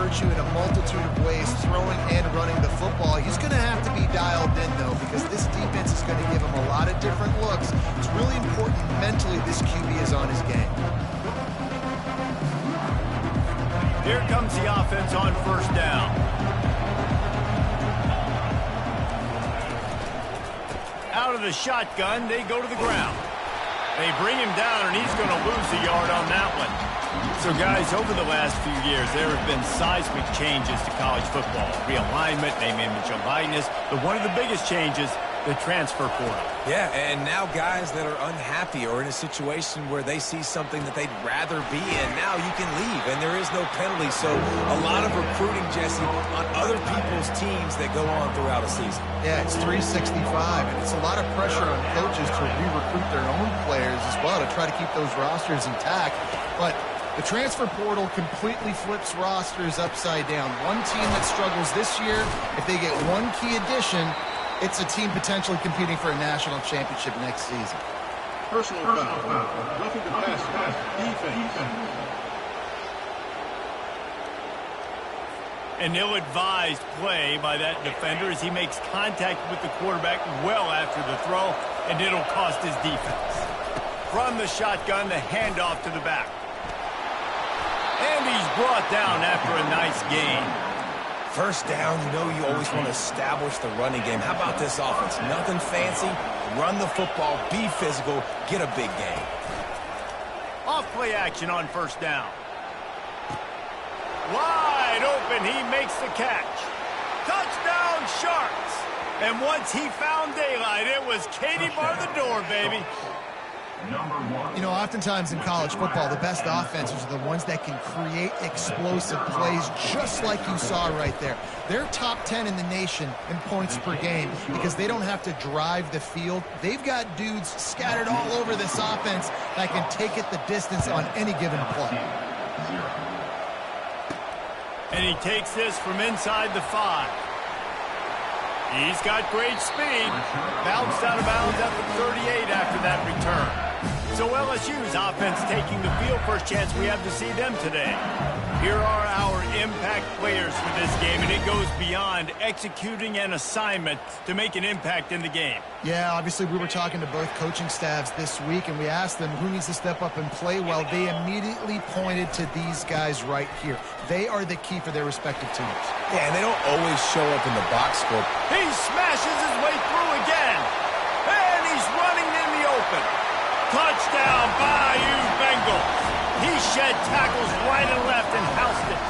hurt you in a multitude of ways, throwing and running the football. He's going to have to be dialed in, though, because this defense is going to give him a lot of different looks. It's really important mentally this QB is on his game. Here comes the offense on first down. Out of the shotgun, they go to the ground. They bring him down, and he's going to lose a yard on that one. So, guys, over the last few years, there have been seismic changes to college football. Realignment, name, image, and likeness. But one of the biggest changes, the transfer portal. Yeah, and now guys that are unhappy or in a situation where they see something that they'd rather be in, now you can leave, and there is no penalty. So a lot of recruiting, Jesse, on other people's teams that go on throughout a season. Yeah, it's 365, and it's a lot of pressure on coaches to re-recruit their own players as well to try to keep those rosters intact. But the transfer portal completely flips rosters upside down. One team that struggles this year, if they get one key addition, it's a team potentially competing for a national championship next season. Personal foul. Roughing the pass. Defense. An ill-advised play by that defender as he makes contact with the quarterback well after the throw, and it'll cost his defense. From the shotgun, the handoff to the back. And he's brought down after a nice gain. First down, you know you always want to establish the running game. How about this offense? Nothing fancy. Run the football, be physical, get a big gain. Off play action on first down. Wide open, he makes the catch. Touchdown, Sharks. And once he found daylight, it was Katie bar the door, baby. You know, oftentimes in college football, the best offenses are the ones that can create explosive plays, just like you saw right there. They're top 10 in the nation in points per game because they don't have to drive the field. They've got dudes scattered all over this offense that can take it the distance on any given play. And he takes this from inside the 5. He's got great speed. Bounced out of bounds at the 38 after that return. So LSU's offense taking the field. First chance we have to see them today. Here are our impact players for this game, and it goes beyond executing an assignment to make an impact in the game. Yeah, obviously we were talking to both coaching staffs this week, and we asked them who needs to step up and play well. They immediately pointed to these guys right here. They are the key for their respective teams. Yeah, and they don't always show up in the box score. He smashes his way through again, and he's running in the open. Touchdown, Bayou Bengals. He shed tackles right and left and housed it.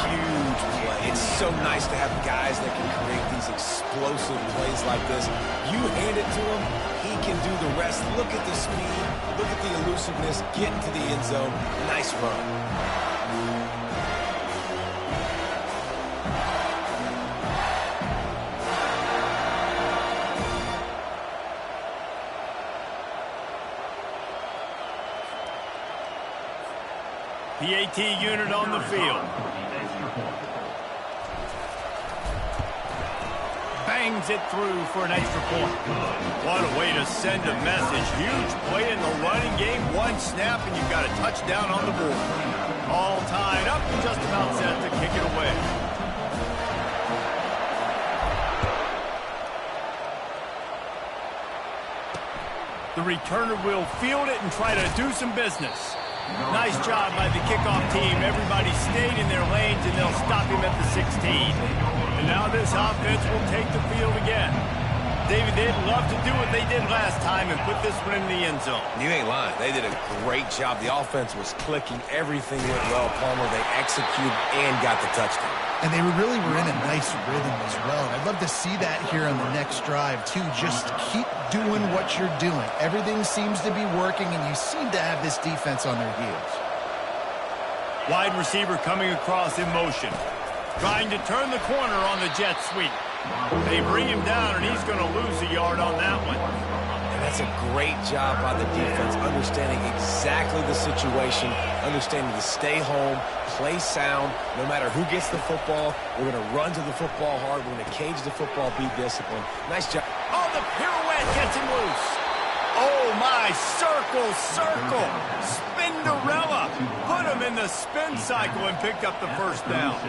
Huge play. It's so nice to have guys that can create these explosive plays like this. You hand it to him, he can do the rest. Look at the speed. Look at the elusiveness. Get into the end zone. Nice run. The AT unit on the field. Bangs it through for an extra point. What a way to send a message. Huge play in the running game. One snap and you've got a touchdown on the board. All tied up and just about set to kick it away. The returner will field it and try to do some business. Nice job by the kickoff team. Everybody stayed in their lanes, and they'll stop him at the 16. And now this offense will take the field again. David, they'd love to do what they did last time and put this one in the end zone. You ain't lying. They did a great job. The offense was clicking. Everything went well, Palmer. They executed and got the touchdown. And they really were in a nice rhythm as well. I'd love to see that here on the next drive, too. Just keep doing what you're doing. Everything seems to be working, and you seem to have this defense on their heels. Wide receiver coming across in motion. Trying to turn the corner on the jet sweep. They bring him down, and he's going to lose a yard on that one. And that's a great job by the defense, understanding exactly the situation, understanding to stay home, play sound. No matter who gets the football, we're going to run to the football hard. We're going to cage the football, be disciplined. Nice job. Oh, the pirouette gets him loose. Oh, my, circle, circle, Spinderella. Put him in the spin cycle and picked up the first down.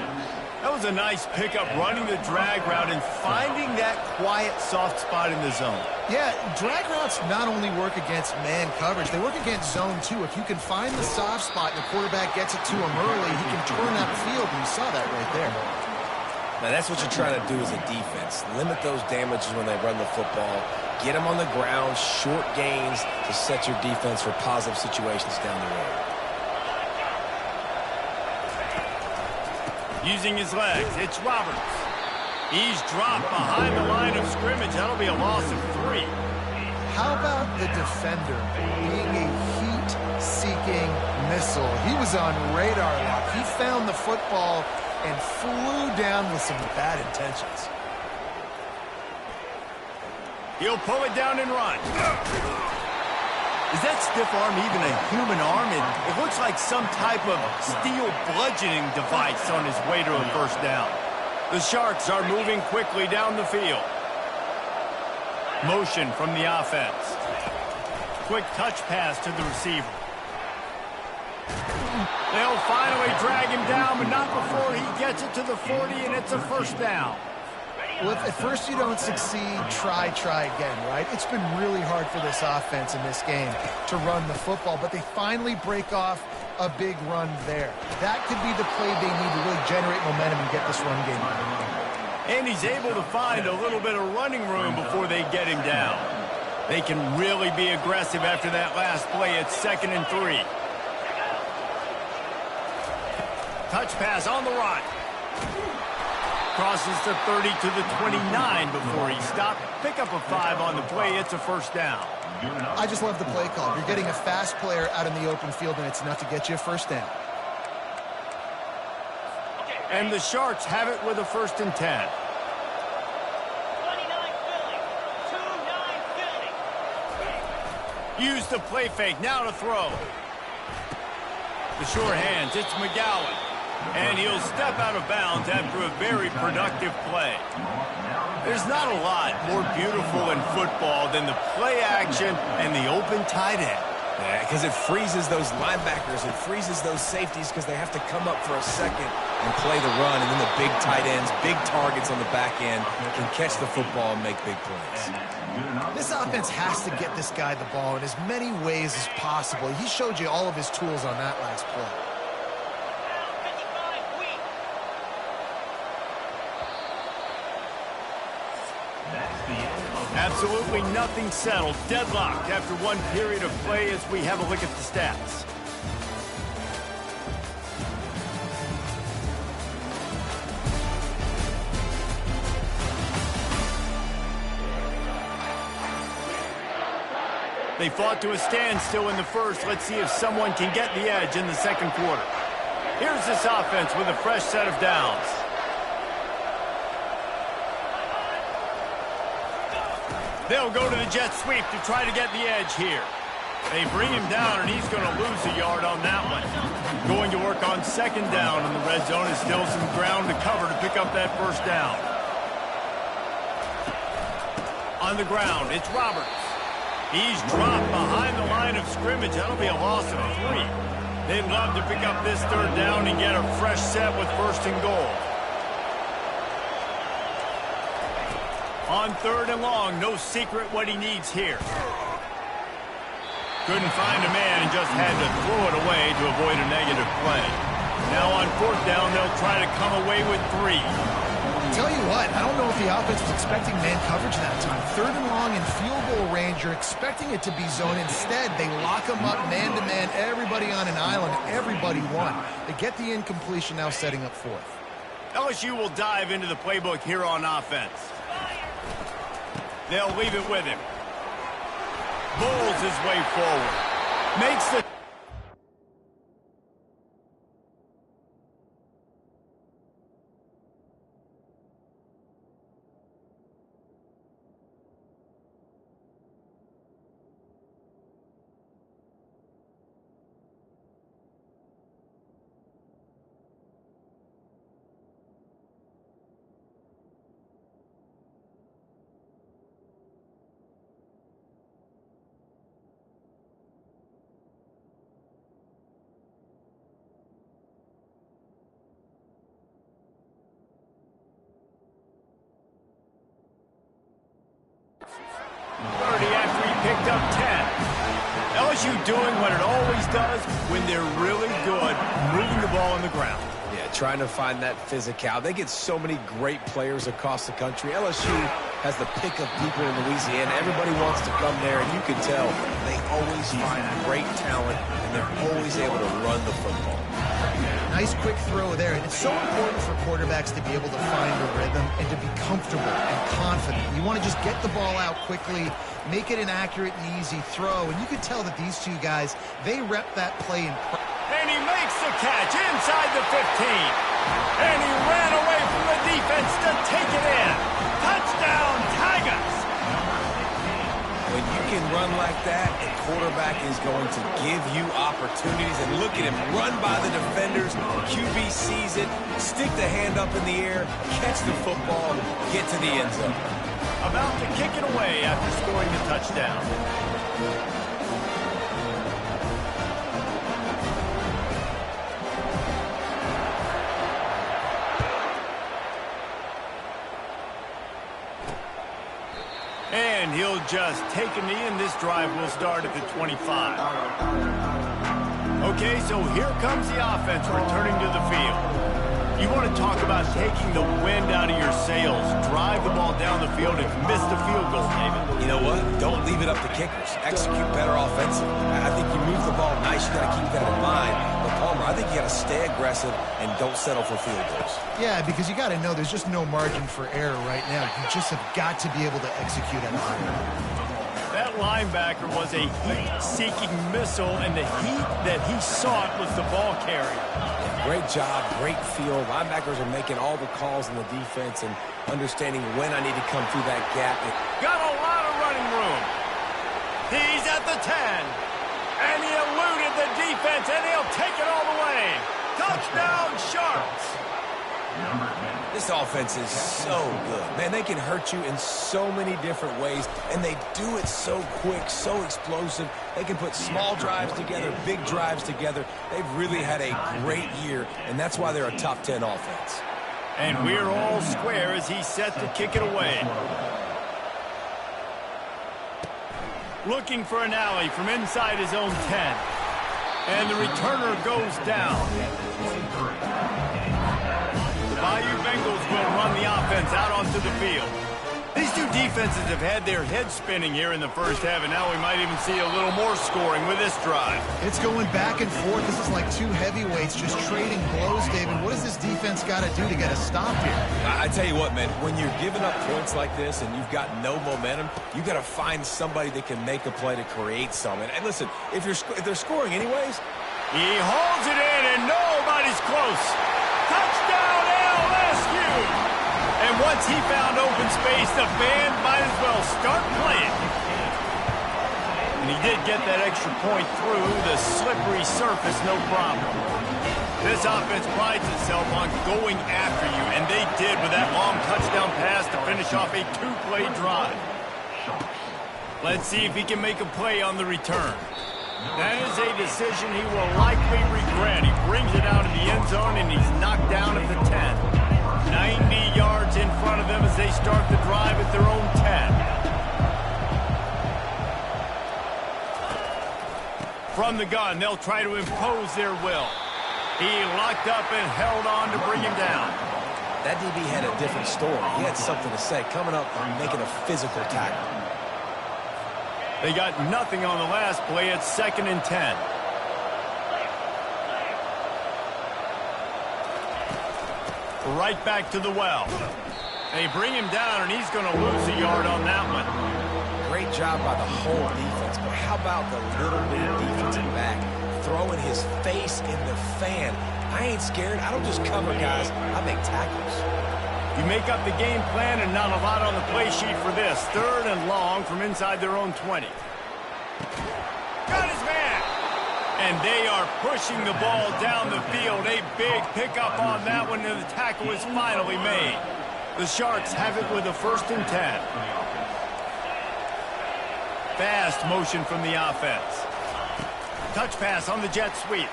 That was a nice pickup, running the drag route and finding that quiet, soft spot in the zone. Yeah, drag routes not only work against man coverage, they work against zone too. If you can find the soft spot and the quarterback gets it to him early, he can turn that field, and you saw that right there. Now, that's what you're trying to do as a defense. Limit those damages when they run the football. Get them on the ground, short gains to set your defense for positive situations down the road. Using his legs, it's Roberts. He's dropped behind the line of scrimmage. That'll be a loss of 3. How about the defender being a heat-seeking missile? He was on radar lock. He found the football and flew down with some bad intentions. He'll pull it down and run. Is that stiff arm even a human arm? It looks like some type of steel bludgeoning device on his way to a first down. The Sharks are moving quickly down the field. Motion from the offense. Quick touch pass to the receiver. They'll finally drag him down, but not before he gets it to the 40, and it's a first down. Well, if at first you don't succeed, try again, right? It's been really hard for this offense in this game to run the football, but they finally break off a big run there. That could be the play they need to really generate momentum and get this run game going. And he's able to find a little bit of running room before they get him down. They can really be aggressive after that last play. It's 2nd and 3. Touch pass on the run. Crosses the 30 to the 29 before he stopped. Pick up a 5 on the play. It's a first down. I just love the play call. You're getting a fast player out in the open field, and it's enough to get you a first down. And the Sharks have it with a 1st and 10. 29 Philly. Use the play fake. Now to throw. The short hands. It's McGowan. And he'll step out of bounds after a very productive play. There's not a lot more beautiful in football than the play action and the open tight end. Yeah, because it freezes those linebackers. It freezes those safeties because they have to come up for a second and play the run. And then the big tight ends, big targets on the back end can catch the football and make big plays. This offense has to get this guy the ball in as many ways as possible. He showed you all of his tools on that last play. Absolutely nothing settled. Deadlocked after one period of play as we have a look at the stats. They fought to a standstill in the first. Let's see if someone can get the edge in the second quarter. Here's this offense with a fresh set of downs. They'll go to the jet sweep to try to get the edge here. They bring him down, and he's going to lose a yard on that one. Going to work on 2nd down in the red zone. Is still some ground to cover to pick up that first down. On the ground, it's Roberts. He's dropped behind the line of scrimmage. That'll be a loss of 3. They'd love to pick up this 3rd down and get a fresh set with 1st and goal. On 3rd and long, no secret what he needs here. Couldn't find a man and just had to throw it away to avoid a negative play. Now on 4th down, they'll try to come away with 3. Tell you what, I don't know if the offense was expecting man coverage that time. 3rd and long in field goal range, you're expecting it to be zone. Instead, they lock them up man-to-man, everybody on an island, everybody won. They get the incompletion, now setting up 4th. LSU will dive into the playbook here on offense. They'll leave it with him. Bowls his way forward. Makes the LSU doing what it always does when they're really good, moving the ball on the ground. Yeah, trying to find that physical. They get so many great players across the country. LSU has the pick of people in Louisiana. Everybody wants to come there, and you can tell they always find great talent, and they're always able to run the football. Nice quick throw there, and it's so important for quarterbacks to be able to find a rhythm and to be comfortable and confident. You want to just get the ball out quickly, make it an accurate and easy throw, and you can tell that these two guys, they rep that play in practice. And he makes the catch inside the 15. And he ran away from the defense to take it in. Touchdown, Tigers! When you can run like that, a quarterback is going to give you opportunities. And look at him run by the defenders. QB sees it, stick the hand up in the air, catch the football, get to the end zone. About to kick it away after scoring the touchdown. And he'll just take a knee, and this drive will start at the 25. Okay, so here comes the offense returning to the field. You want to talk about taking the wind out of your sails. Drive the ball down the field and miss the field goal, David. You know what? Don't leave it up to kickers. Execute better offensively. I think you move the ball nice. You got to keep that in mind. But Palmer, I think you got to stay aggressive and don't settle for field goals. Yeah, because you got to know there's just no margin for error right now. You just have got to be able to execute at a high level. That linebacker was a heat-seeking missile, and the heat that he sought was the ball carrier. Great job, great feel. Linebackers are making all the calls in the defense and understanding when I need to come through that gap. Got a lot of running room. He's at the 10. And he eluded the defense, and he'll take it all the way. Touchdown, Sharks. This offense is so good. Man, they can hurt you in so many different ways, and they do it so quick, so explosive. They can put small drives together, big drives together. They've really had a great year, and that's why they're a top 10 offense. And we're all square as he's set to kick it away. Looking for an alley from inside his own 10. And the returner goes down. The Bayou Bengals will run the offense out onto the field. These two defenses have had their heads spinning here in the first half, and now we might even see a little more scoring with this drive. It's going back and forth. This is like two heavyweights just trading blows, David. What does this defense got to do to get a stop here? I tell you what, man, when you're giving up points like this and you've got no momentum, you got to find somebody that can make a play to create some. And listen, if they're scoring anyways, he holds it in, and nobody's close. Touchdown, LSU! And once he found open space, the band might as well start playing. And he did get that extra point through the slippery surface, no problem. This offense prides itself on going after you, and they did with that long touchdown pass to finish off a two-play drive. Let's see if he can make a play on the return. That is a decision he will likely regret. He brings it out of the end zone, and he's knocked down at the 10. 90 yards in front of them as they start the drive at their own 10. From the gun, they'll try to impose their will. He locked up and held on to bring him down. That DB had a different story. He had something to say, coming up and making a physical tackle. They got nothing on the last play. It's 2nd and 10. Right back to the well. They bring him down, and he's going to lose a yard on that one. Great job by the whole defense, but how about the little bitty defensive back throwing his face in the fan? I ain't scared. I don't just cover guys. I make tackles. You make up the game plan, and not a lot on the play sheet for this. 3rd and long from inside their own 20. Got his man. And they are pushing the ball down the field. A big pickup on that one, and the tackle is finally made. The Sharks have it with a 1st and 10. Fast motion from the offense. Touch pass on the jet sweep.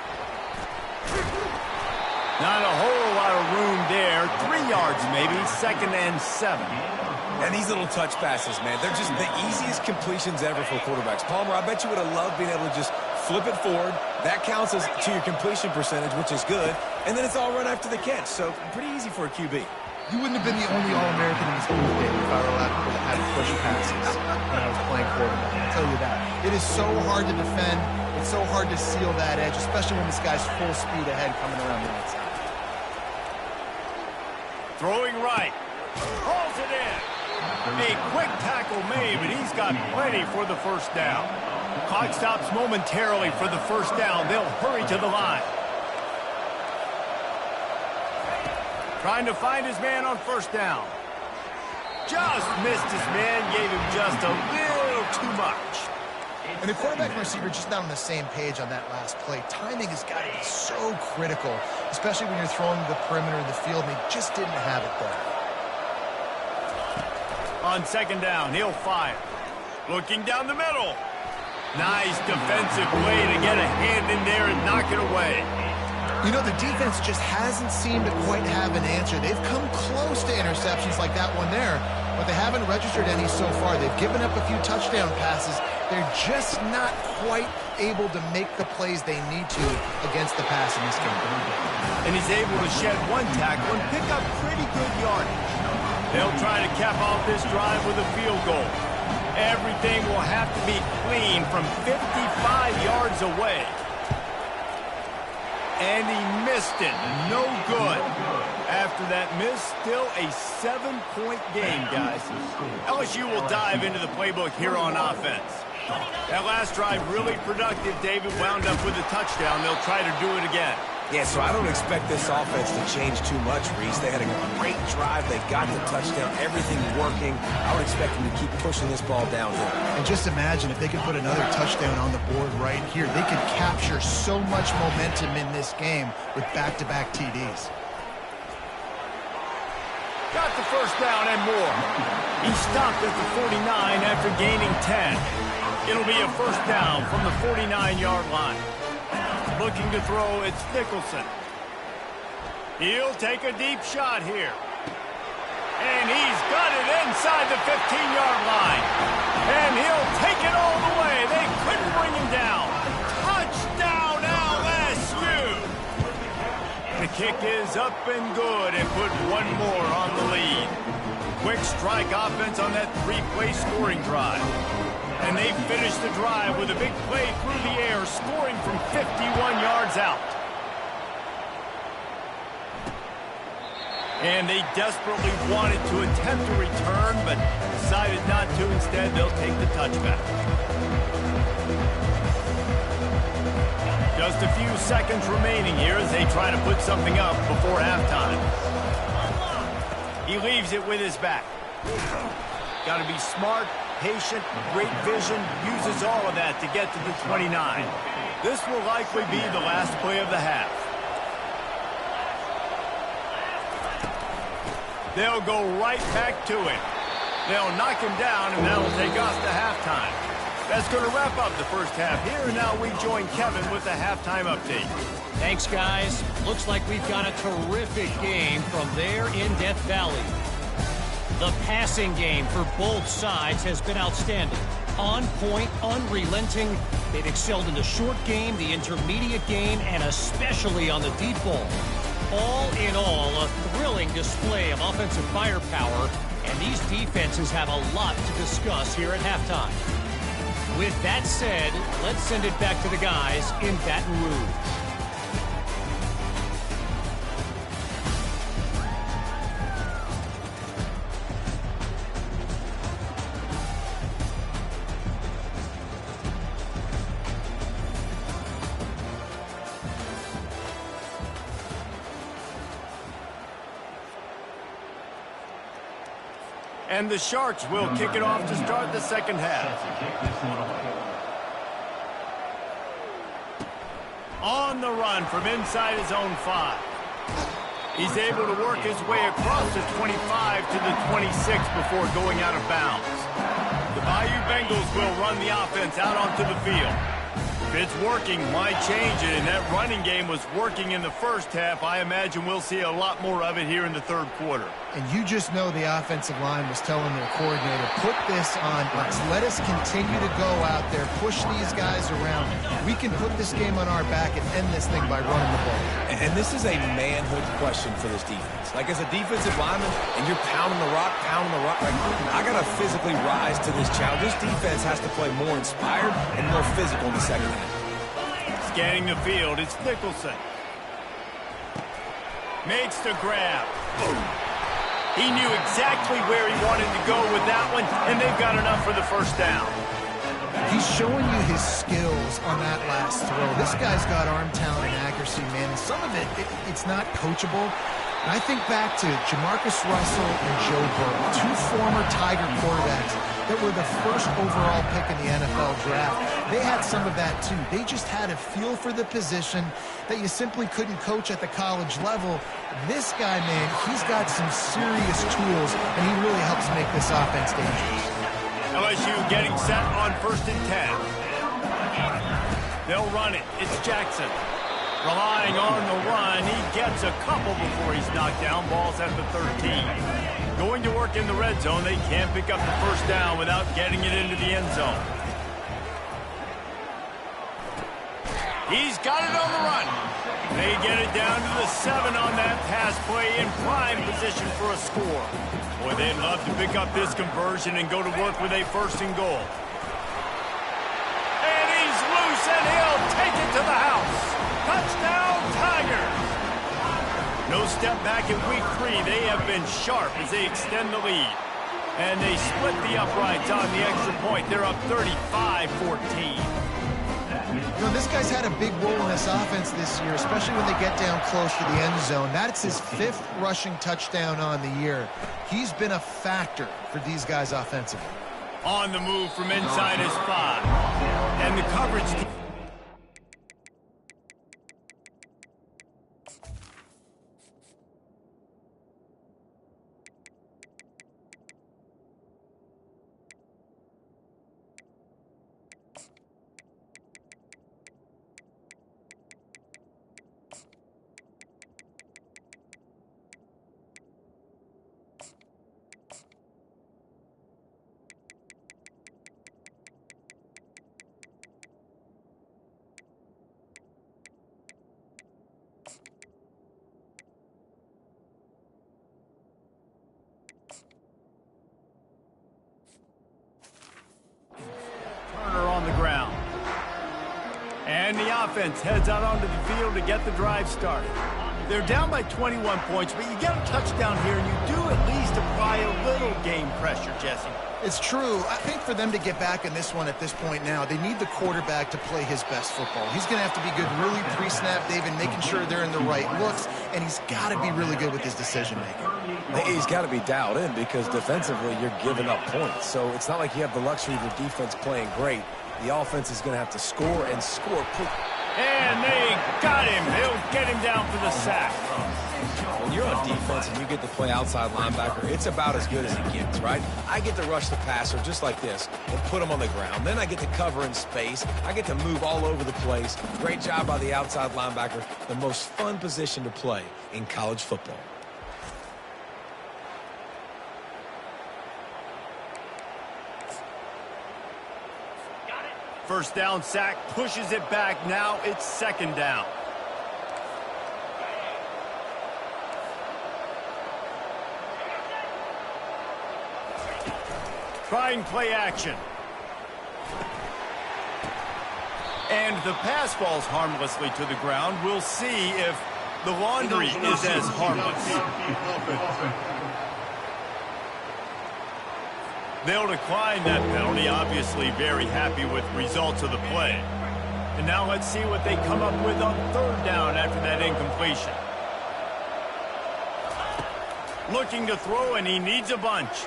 Not a whole lot of room there. 3 yards maybe. 2nd and 7. And these little touch passes, man, they're just the easiest completions ever for quarterbacks. Palmer, I bet you would have loved being able to just flip it forward. That counts as to your completion percentage, which is good. And then it's all run after the catch, so pretty easy for a QB. You wouldn't have been the only All-American in the school game if I were allowed to have push passes when I was playing quarterback. I'll tell you that. It is so hard to defend. It's so hard to seal that edge, especially when this guy's full speed ahead coming around the outside. Throwing right. Hauls it in. A quick tackle made, but he's got plenty for the first down. Clock stops momentarily for the first down. They'll hurry to the line. Trying to find his man on first down. Just missed his man, gave him just a little too much. And the quarterback and receiver just not on the same page on that last play. Timing has got to be so critical, especially when you're throwing to the perimeter of the field, and they just didn't have it there. On second down, he'll fire. Looking down the middle. Nice defensive play to get a hand in there and knock it away. You know, the defense just hasn't seemed to quite have an answer. They've come close to interceptions like that one there, but they haven't registered any so far. They've given up a few touchdown passes. They're just not quite able to make the plays they need to against the pass in this game. And he's able to shed one tackle and pick up pretty good yardage. They'll try to cap off this drive with a field goal. Everything will have to be clean from 55 yards away. And he missed it. No good. After that miss, still a 7-point game, guys. LSU will dive into the playbook here on offense. That last drive really productive. David wound up with a touchdown. They'll try to do it again. Yeah, so I don't expect this offense to change too much, Reese. They had a great drive. They got the touchdown. Everything working. I would expect them to keep pushing this ball downhill. And just imagine if they could put another touchdown on the board right here. They could capture so much momentum in this game with back-to-back TDs. Got the first down and more. He stopped at the 49 after gaining 10. It'll be a first down from the 49-yard line. Looking to throw, it's Nicholson. He'll take a deep shot here. And he's got it inside the 15-yard line. And he'll take it all the way. They couldn't bring him down. Touchdown, LSU! The kick is up and good and put one more on the lead. Quick strike offense on that three-play scoring drive. And they finish the drive with a big play through the air, scoring from 51 yards out. And they desperately wanted to attempt a return, but decided not to. Instead, they'll take the touchback. Just a few seconds remaining here as they try to put something up before halftime. He leaves it with his back. Got to be smart, patient, great vision, uses all of that to get to the 29. This will likely be the last play of the half. They'll go right back to it. They'll knock him down, and that'll take us to halftime. That's going to wrap up the first half here, and now we join Kevin with the halftime update. Thanks, guys. Looks like we've got a terrific game from there in Death Valley. The passing game for both sides has been outstanding. On point, unrelenting. They've excelled in the short game, the intermediate game, and especially on the deep ball. All in all, a thrilling display of offensive firepower, and these defenses have a lot to discuss here at halftime. With that said, let's send it back to the guys in Baton Rouge. And the Sharks will kick it off to start the second half. On the run from inside his own 5. He's able to work his way across the 25 to the 26 before going out of bounds. The Bayou Bengals will run the offense out onto the field. If it's working, why change it? And that running game was working in the first half. I imagine we'll see a lot more of it here in the third quarter. And you just know the offensive line was telling their coordinator, put this on us. Let us continue to go out there, push these guys around. We can put this game on our back and end this thing by running the ball. And this is a manhood question for this defense. Like, as a defensive lineman, and you're pounding the rock, like, I got to physically rise to this challenge. This defense has to play more inspired and more physical in the second half. Scanning the field, it's Nicholson. Makes the grab. Boom. He knew exactly where he wanted to go with that one, and they've got enough for the first down. He's showing you his skills on that last throw. This guy's got arm talent and accuracy, man. And some of it's not coachable. And I think back to Jamarcus Russell and Joe Burrow, two former Tiger quarterbacks that were the first overall pick in the NFL draft. They had some of that, too. They just had a feel for the position that you simply couldn't coach at the college level. This guy, man, he's got some serious tools, and he really helps make this offense dangerous. LSU getting set on 1st and 10. They'll run it. It's Jackson. Relying on the run. He gets a couple before he's knocked down. Ball's at the 13. Going to work in the red zone. They can't pick up the first down without getting it into the end zone. He's got it on the run. They get it down to the 7 on that pass play in prime position for a score. Boy, they'd love to pick up this conversion and go to work with a 1st and goal. And he's loose, and he'll take it to the house. Touchdown, Tigers! No step back in week 3. They have been sharp as they extend the lead. And they split the uprights on the extra point. They're up 35-14. You know, this guy's had a big role in this offense this year, especially when they get down close to the end zone. That's his 5th rushing touchdown on the year. He's been a factor for these guys offensively. On the move from inside his 5. And the coverage... on the ground. And the offense heads out onto the field to get the drive started. They're down by 21 points, but you get a touchdown here, and you do at least apply a little game pressure, Jesse. It's true. I think for them to get back in this one at this point now, they need the quarterback to play his best football. He's going to have to be good really pre-snap, David, making sure they're in the right looks, and he's got to be really good with his decision-making. He's got to be dialed in because defensively you're giving up points. So it's not like you have the luxury of your defense playing great. The offense is going to have to score and score. And they got him. They'll get him down for the sack. When you're on defense and you get to play outside linebacker, it's about as good as it gets, right? I get to rush the passer just like this and put him on the ground. Then I get to cover in space. I get to move all over the place. Great job by the outside linebacker. The most fun position to play in college football. First down sack, pushes it back. Now it's 2nd down. Trying play action. And the pass falls harmlessly to the ground. We'll see if the laundry is as harmless. They'll decline that penalty, obviously very happy with results of the play. And now let's see what they come up with on 3rd down after that incompletion. Looking to throw, and he needs a bunch.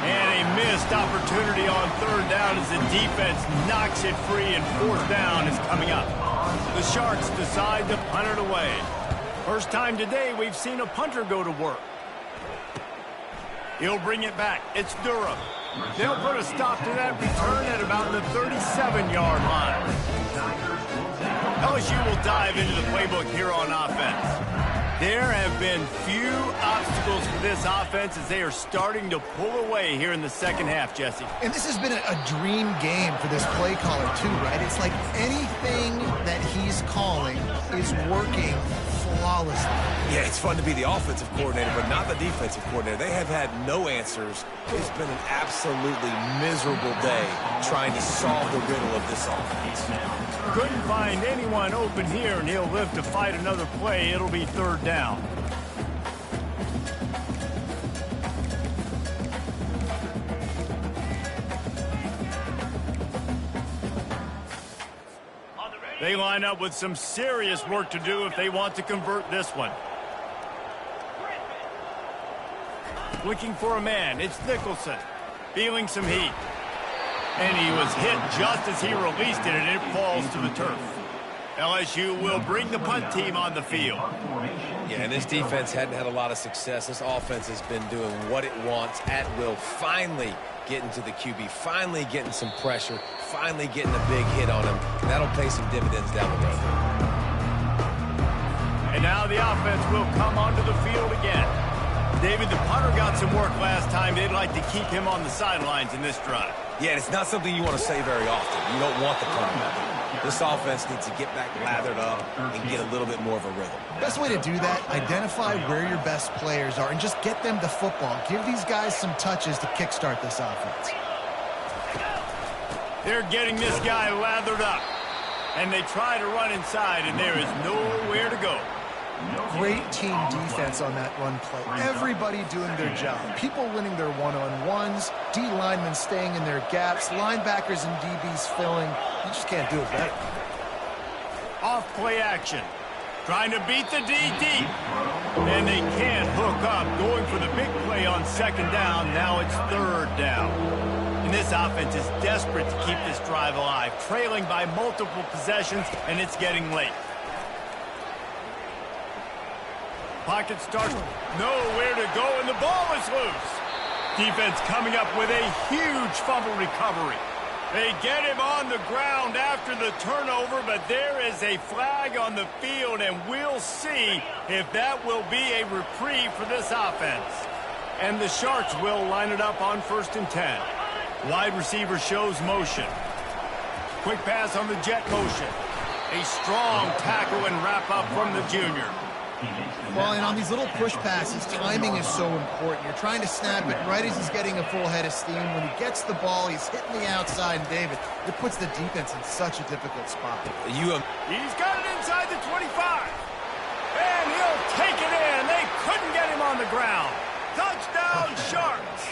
And a missed opportunity on 3rd down as the defense knocks it free, and 4th down is coming up. The Sharks decide to punt it away. First time today we've seen a punter go to work. He'll bring it back. It's Durham. They'll put a stop to that return at about the 37-yard line. LSU will dive into the playbook here on offense. There have been few obstacles for this offense as they are starting to pull away here in the second half, Jesse. And this has been a dream game for this play caller too, right? It's like anything that he's calling is working flawlessly. Yeah, it's fun to be the offensive coordinator, but not the defensive coordinator. They have had no answers. It's been an absolutely miserable day trying to solve the riddle of this offense. Couldn't find anyone open here, and he'll live to fight another play. It'll be third down. They line up with some serious work to do if they want to convert this one. Looking for a man, it's Nicholson. Feeling some heat. And he was hit just as he released it, and it falls to the turf. LSU will bring the punt team on the field. Yeah, and this defense hadn't had a lot of success. This offense has been doing what it wants at will. Finally getting to the QB, finally getting some pressure, finally getting a big hit on him. And that'll pay some dividends down the road. And now the offense will come onto the field again. David, the punter got some work last time. They'd like to keep him on the sidelines in this drive. Yeah, it's not something you want to say very often. You don't want the punter. This offense needs to get back lathered up and get a little bit more of a rhythm. Best way to do that, identify where your best players are and just get them the football. Give these guys some touches to kickstart this offense. They're getting this guy lathered up. And they try to run inside, and there is nowhere to go. Great team defense on that run play. Everybody doing their job. People winning their one-on-ones, D linemen staying in their gaps, linebackers and DBs filling. You just can't do it better. Off play action. Trying to beat the D deep. And they can't hook up. Going for the big play on second down. Now it's third down. And this offense is desperate to keep this drive alive. Trailing by multiple possessions, and it's getting late. Pocket starts, nowhere to go, and the ball is loose. Defense coming up with a huge fumble recovery. They get him on the ground after the turnover, but there is a flag on the field, and we'll see if that will be a reprieve for this offense. And the Sharks will line it up on 1st and 10. Wide receiver shows motion. Quick pass on the jet motion. A strong tackle and wrap up from the junior. Well, and on these little push passes, timing is so important. You're trying to snap it right as he's getting a full head of steam. When he gets the ball, he's hitting the outside, and David, it puts the defense in such a difficult spot. He's got it inside the 25. And he'll take it in. They couldn't get him on the ground. Touchdown, Sharks.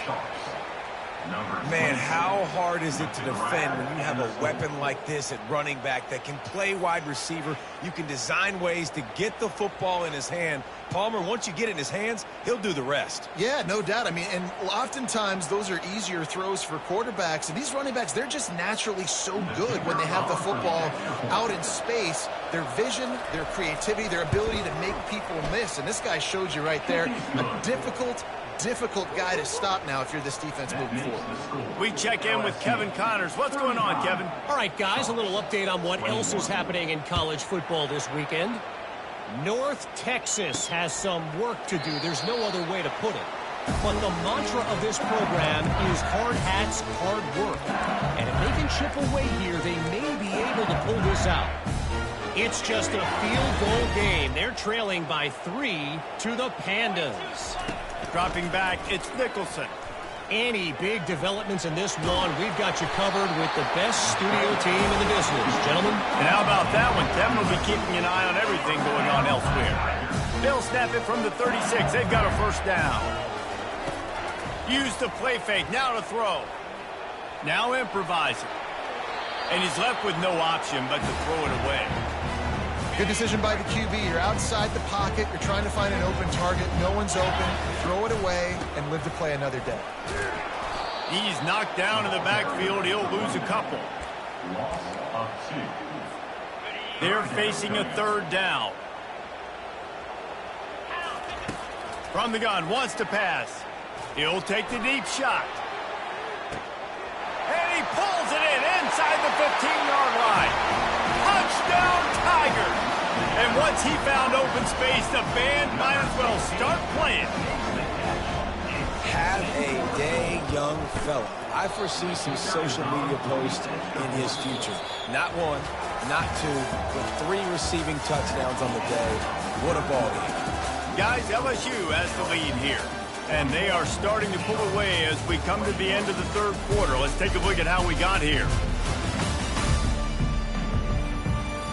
Man, how hard is it to defend when you have a weapon like this at running back that can play wide receiver? You can design ways to get the football in his hand. Palmer, once you get it in his hands, he'll do the rest. Yeah, no doubt. I mean, and oftentimes those are easier throws for quarterbacks. And these running backs, they're just naturally so good when they have the football out in space. Their vision, their creativity, their ability to make people miss. And this guy showed you right there a difficult guy to stop now if you're this defense moving forward. We check in with Kevin Connors. What's going on, Kevin? All right, guys, a little update on what else is happening in college football this weekend. North Texas has some work to do. There's no other way to put it. But the mantra of this program is hard hats, hard work. And if they can chip away here, they may be able to pull this out. It's just a field goal game. They're trailing by 3 to the Pandas. Dropping back, it's Nicholson. Any big developments in this one, we've got you covered with the best studio team in the business, gentlemen. And how about that one? Kevin will be keeping an eye on everything going on elsewhere. They'll snap it from the 36. They've got a first down. Use the play fake. Now to throw. Now improvising. And he's left with no option but to throw it away. Good decision by the QB. You're outside the pocket. You're trying to find an open target. No one's open. Throw it away and live to play another day. He's knocked down in the backfield. He'll lose a couple. They're facing a third down. From the gun, wants to pass. He'll take the deep shot. Pulls it in inside the 15-yard line. Touchdown, Tigers! And once he found open space, the band might as well start playing. Have a day, young fella. I foresee some social media posts in his future. Not one, not two, but 3 receiving touchdowns on the day. What a ball game. Guys, LSU has the lead here. And they are starting to pull away as we come to the end of the third quarter. Let's take a look at how we got here.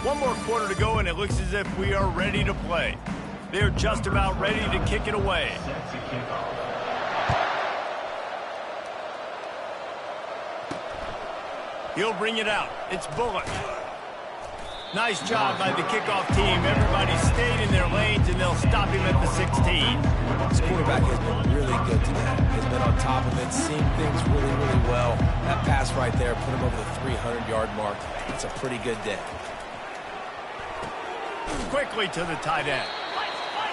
One more quarter to go, and it looks as if we are ready to play. They're just about ready to kick it away. He'll bring it out. It's Bullock. Nice job by the kickoff team. Everybody stayed in their lanes, and they'll stop him at the 16. This quarterback has been really good today. Has been on top of it, seeing things really, really well. That pass right there put him over the 300-yard mark. It's a pretty good day. Quickly to the tight end.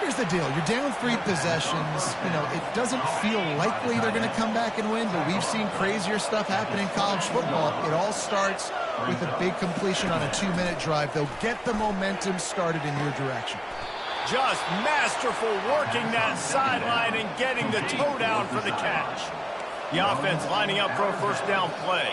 Here's the deal. You're down 3 possessions. You know, it doesn't feel likely they're going to come back and win, but we've seen crazier stuff happen in college football. It all starts with a big completion on a 2-minute drive. They'll get the momentum started in your direction. Just masterful working that sideline and getting the toe down for the catch. The offense lining up for a first down play.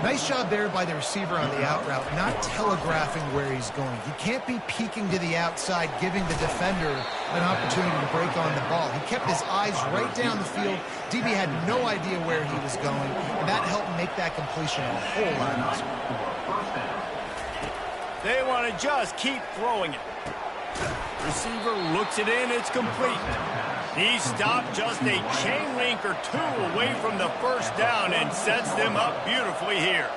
Nice job there by the receiver on the out route, not telegraphing where he's going. He can't be peeking to the outside, giving the defender an opportunity to break on the ball. He kept his eyes right down the field. DB had no idea where he was going, and that helped make that completion a whole lot easier. They want to just keep throwing it. Receiver looks it in. It's complete. He stopped just a chain link or 2 away from the first down and sets them up beautifully here.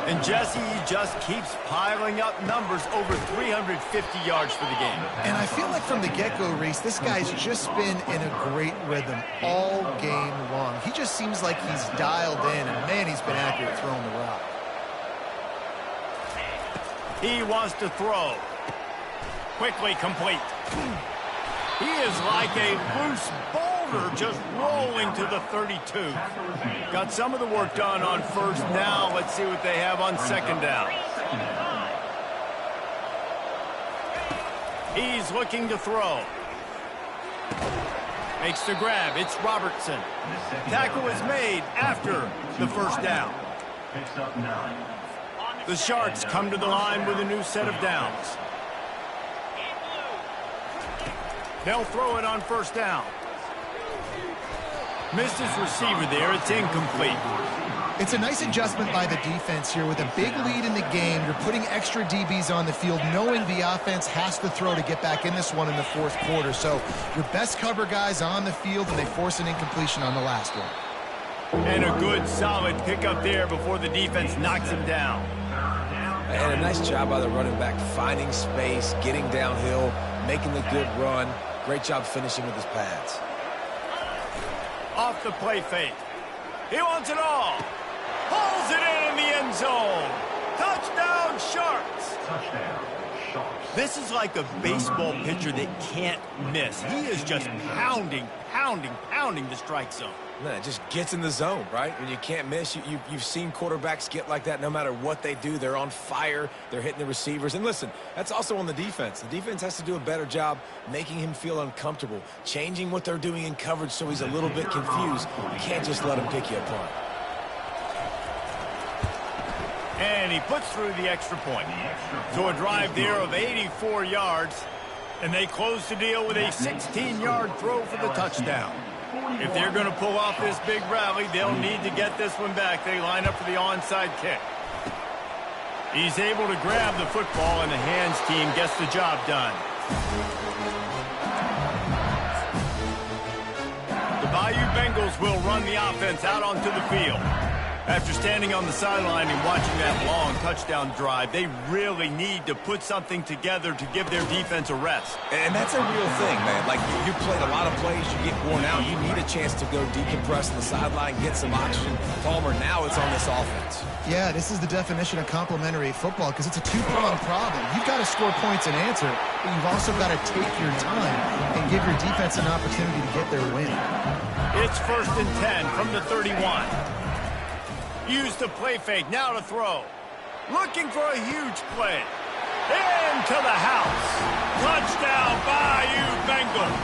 And Jesse just keeps piling up numbers over 350 yards for the game. And I feel like from the get-go, Reese, this guy's just been in a great rhythm all game long. He just seems like he's dialed in, and man, he's been accurate throwing the rock. He wants to throw. Quickly complete. He is like a loose boulder just rolling to the 32. Got some of the work done on first. Now let's see what they have on second down. He's looking to throw. Makes the grab. It's Robertson. Tackle is made after the first down. The Sharks come to the line with a new set of downs. They'll throw it on first down. Missed his receiver there. It's incomplete. It's a nice adjustment by the defense here. With a big lead in the game, you're putting extra DBs on the field, knowing the offense has to throw to get back in this one in the fourth quarter. So your best cover guys on the field, and they force an incompletion on the last one. And a good, solid pickup there before the defense knocks him down. And a nice job by the running back, finding space, getting downhill, making the good run. Great job finishing with his pads. Off the play fake. He wants it all. Pulls it in the end zone. Touchdown, Sharks. This is like a baseball pitcher that can't miss. He is just pounding the strike zone. Man, it just gets in the zone, right? When you can't miss, you've seen quarterbacks get like that no matter what they do. They're on fire. They're hitting the receivers. And listen, that's also on the defense. The defense has to do a better job making him feel uncomfortable, changing what they're doing in coverage so he's a little bit confused. You can't just let him pick you apart. And he puts through the extra point. So a drive there of 84 yards. And they close the deal with a 16-yard throw for the touchdown. If they're going to pull off this big rally, they'll need to get this one back. They line up for the onside kick. He's able to grab the football, and the hands team gets the job done. The Bayou Bengals will run the offense out onto the field. After standing on the sideline and watching that long touchdown drive, they really need to put something together to give their defense a rest. And that's a real thing, man. Like, you played a lot of plays, you get worn out, you need a chance to go decompress on the sideline, get some oxygen. Palmer, now it's on this offense. Yeah, this is the definition of complementary football because it's a two-pronged problem. You've got to score points and answer, but you've also got to take your time and give your defense an opportunity to get their win. It's 1st and 10 from the 31. Use the play fake, now to throw. Looking for a huge play. Into the house. Touchdown, Bayou Bengals.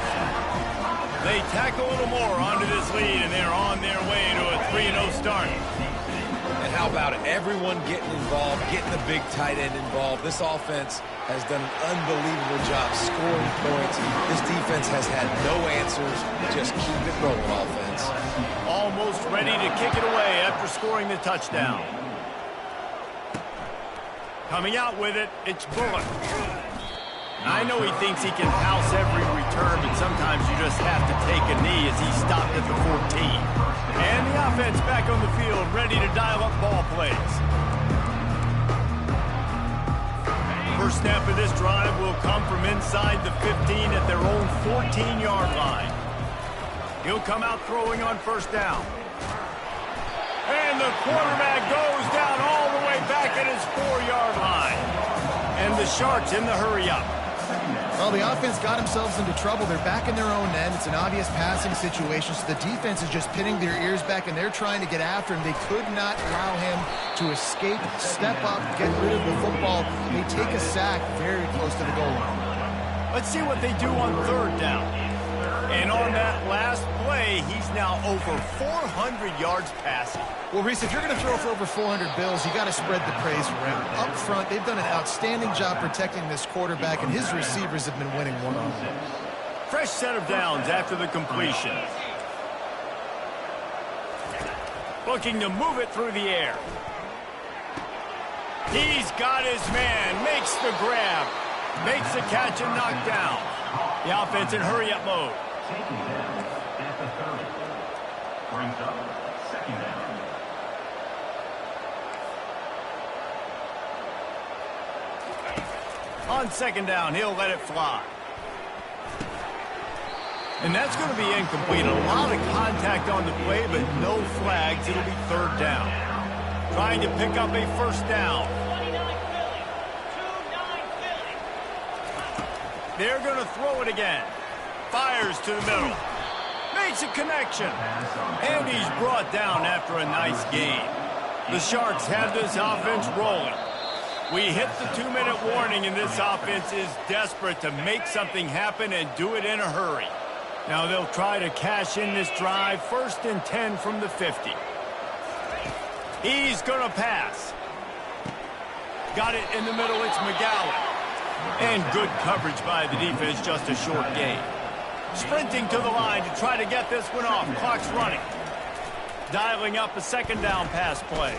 They tack a little more onto this lead, and they're on their way to a 3-0 start. And how about it? Everyone getting involved, getting the big tight end involved. This offense has done an unbelievable job scoring points. This defense has had no answers. Just keep it rolling, offense. Almost ready to kick it away after scoring the touchdown. Coming out with it, it's Bullock. I know he thinks he can house every return, but sometimes you just have to take a knee as he stopped at the 14. And the offense back on the field, ready to dial up ball plays. First snap of this drive will come from inside the 15 at their own 14-yard line. He'll come out throwing on first down. And the quarterback goes down all the way back at his 4-yard line. And the Sharks in the hurry-up. Well, the offense got themselves into trouble. They're back in their own end. It's an obvious passing situation, so the defense is just pinning their ears back, and they're trying to get after him. They could not allow him to escape, step up, get rid of the football. They take a sack very close to the goal line. Let's see what they do on third down. And on that last play, he's now over 400 yards passing. Well, Reese, if you're going to throw for over 400 bills, you got to spread the praise around. Up front, they've done an outstanding job protecting this quarterback, and his receivers have been winning one-on-one. Fresh set of downs after the completion. Looking to move it through the air. He's got his man, makes the grab, makes the catch and knock down. The offense in hurry-up mode. Taking down at the 30. Brings up second down. On second down, he'll let it fly. And that's going to be incomplete. A lot of contact on the play, but no flags. It'll be third down. Trying to pick up a first down. They're going to throw it again. Fires to the middle. Makes a connection. And he's brought down after a nice gain. The Sharks have this offense rolling. We hit the 2-minute warning, and this offense is desperate to make something happen and do it in a hurry. Now they'll try to cash in this drive. 1st and 10 from the 50. He's going to pass. Got it in the middle. It's McGowan. And good coverage by the defense, just a short gain. Sprinting to the line to try to get this one off. Clock's running. Dialing up a second down pass play.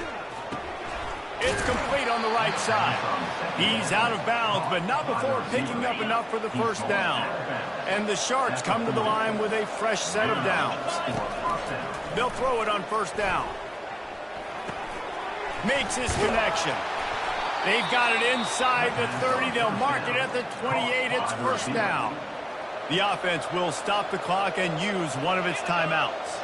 It's complete on the right side. He's out of bounds, but not before picking up enough for the first down. And the Sharks come to the line with a fresh set of downs. They'll throw it on first down. Makes his connection. They've got it inside the 30. They'll mark it at the 28. It's first down. The offense will stop the clock and use one of its timeouts.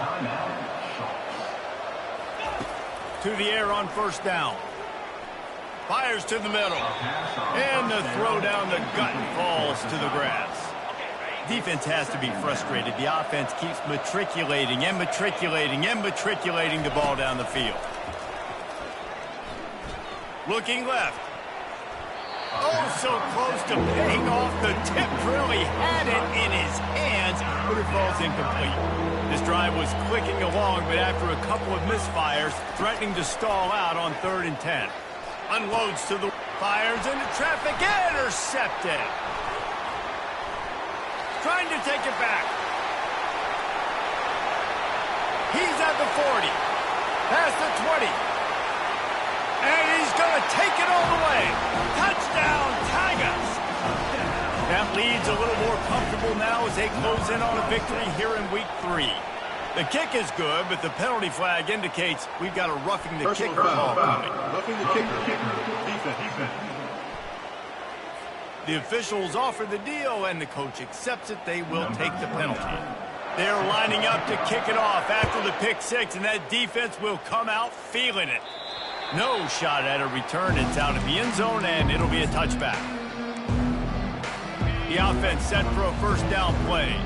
To the air on first down. Fires to the middle. And the throw down the gut falls to the grass. Defense has to be frustrated. The offense keeps matriculating and matriculating and matriculating the ball down the field. Looking left. Oh, so close to paying off. The tip really had it in his hands, but it falls incomplete. This drive was clicking along, but after a couple of misfires, threatening to stall out on 3rd and 10. Unloads to the fires into traffic. Intercepted. Trying to take it back. He's at the 40. Past the 20. And he's going to take it all the way. Touchdown, Tigers. That lead's a little more comfortable now as they close in on a victory here in week 3. The kick is good, but the penalty flag indicates we've got a roughing the kicker call coming. Roughing the kicker. Defense. The officials offer the deal, and the coach accepts it. They will take the penalty. They're lining up to kick it off after the pick 6, and that defense will come out feeling it. No shot at a return. It's out of the end zone, and it'll be a touchback. The offense set for a first down play.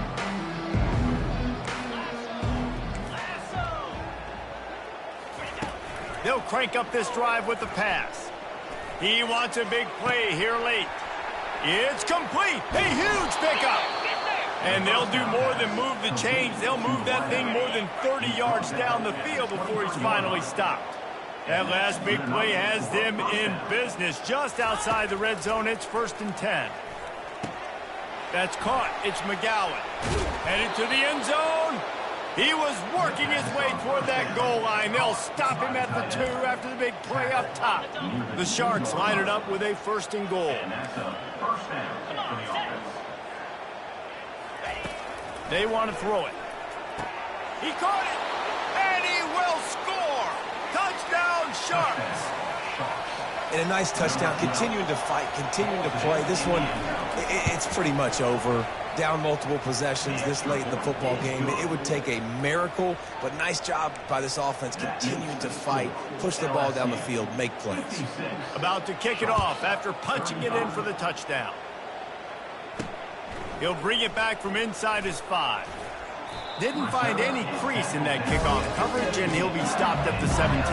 They'll crank up this drive with the pass. He wants a big play here late. It's complete. A huge pickup. And they'll do more than move the chains. They'll move that thing more than 30 yards down the field before he's finally stopped. That last big play has them in business just outside the red zone. It's 1st and 10. That's caught. It's McGowan. Headed to the end zone. He was working his way toward that goal line. They'll stop him at the 2 after the big play up top. The Sharks line it up with a 1st and goal. They want to throw it. He caught it, and he will score. Touchdown, Sharks. And a nice touchdown, continuing to fight, continuing to play. This one, it's pretty much over. Down multiple possessions this late in the football game. It would take a miracle, but nice job by this offense continuing to fight, push the ball down the field, make plays. About to kick it off after punching it in for the touchdown. He'll bring it back from inside his 5. Didn't find any crease in that kickoff coverage, and he'll be stopped at the 17.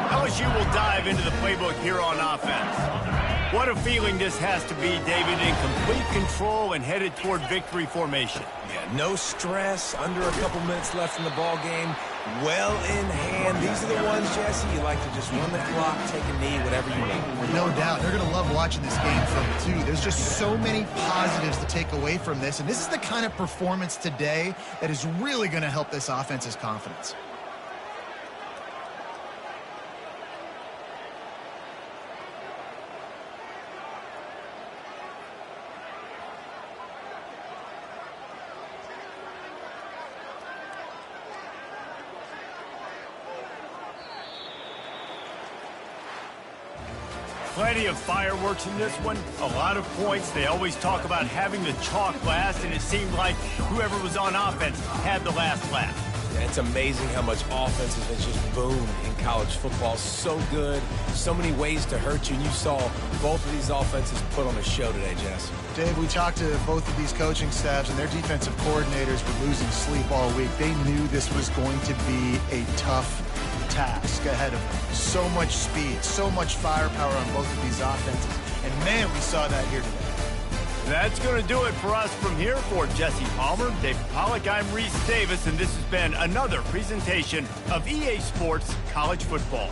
LSU will dive into the playbook here on offense. What a feeling this has to be, David, in complete control and headed toward victory formation. Yeah, no stress, under a couple minutes left in the ball game, well in hand. These are the ones, Jesse, you like to just run the clock, take a knee, whatever you want. No doubt. They're going to love watching this game from too. There's just so many positives to take away from this, and this is the kind of performance today that is really going to help this offense's confidence. Plenty of fireworks in this one, a lot of points. They always talk about having the chalk last, and it seemed like whoever was on offense had the last laugh. Yeah, it's amazing how much offense has just boomed in college football. So good, so many ways to hurt you, and you saw both of these offenses put on a show today, Jess. Dave, we talked to both of these coaching staffs, and their defensive coordinators were losing sleep all week. They knew this was going to be a tough task ahead of them. So much speed, so much firepower on both of these offenses. And, man, we saw that here today. That's going to do it for us from here. For Jesse Palmer, David Pollack, I'm Reese Davis, and this has been another presentation of EA Sports College Football.